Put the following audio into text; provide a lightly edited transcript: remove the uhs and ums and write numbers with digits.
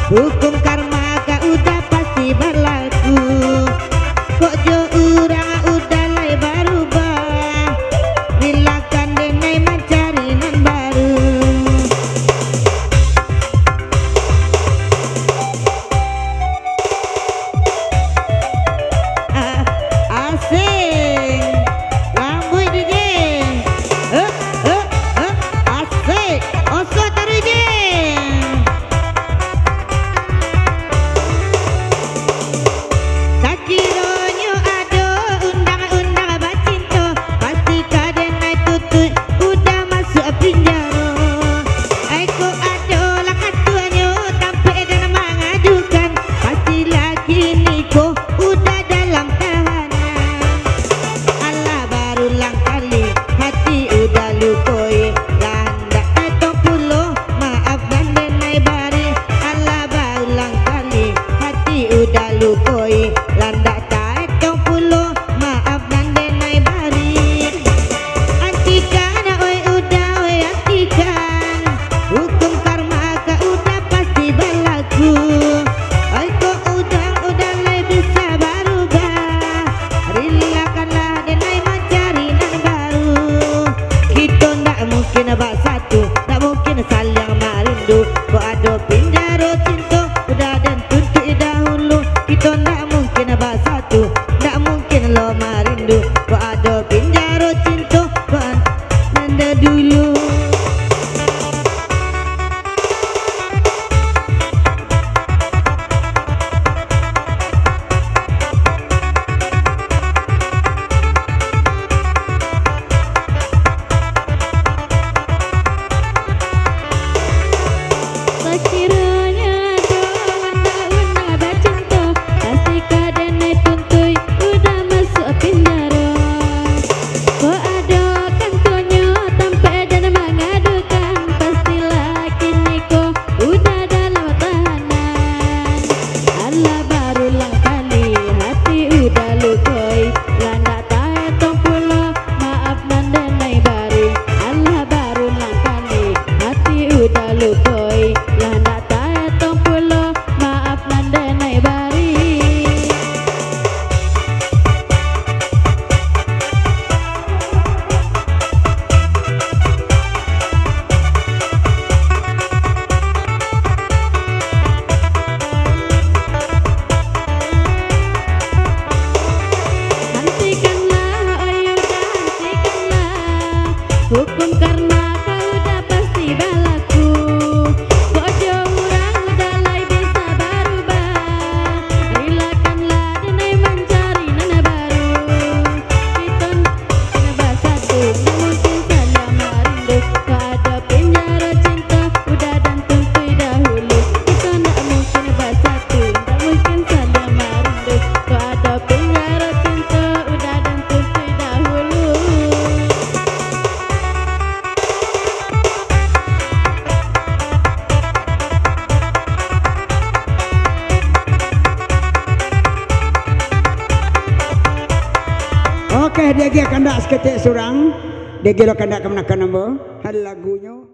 hukum karma kau udah pasti berlaku. Kok jo urang udah lai berubah, rilakan denai mencari nan baru. Asing lambu DJ, asik oso taru DJ. Sakironyo ado undang-undang bacinto, pasti kadenai tutut udah masuk penjara. Aiko ado lakat tuanyo tampai dan mengadukan, pasti lagi niko udah dalam tahanan. Allah berulang kali hati udah lukoi, landak etong puluh maaf dan denai bari. Allah berulang kali hati udah lukoi, landak etong puluh maaf dan denai bari. Antikan oi udah oi antikan, hukum karma kau udah pasti berlaku. Oi kok udah lai bisa berubah, rilakanlah denai mencari nan baru. Kita ndak mungkin bersatu, ndak mungkin saling merindu. Kok ada penjara cinta udah dan tuntut dahulu. Kita ndak mungkin bersatu, ndak mungkin lo merindu. Kok ada penjara cinta kok nanda dulu. Sekiranya ada undang-undang bacinto, pasti kadenai tuntui udah masuk penjara. Kok ada kantonya tampai dan mengadukan, pastilah kini kok udah dalam tahanan. Allah berulang kali hati udah lukoi, landak taetong puluh maaf dan denai bari. Allah berulang kali hati udah lukoi, landak taetong puluh maaf dan denai bari. Hentikanlah, oi udah hentikanlah, hukum karma kau udah pasti berlaku. Kok jo urang udah lai bisa berubah, rilakanlah denai mencari nan baru. Kita kena bersatu, ndak mungkin saling merindu. Kok ada penjara cinta udah dan tuntui dahulu. Kita ndak mungkin bersatu, ndak mungkin saling merindu. Kok ada penjara cinta udah dan tuntui dahulu. Oke, dia kandak seketik surang. Dia gila kandak kemenakan nombor. Hal lagunya.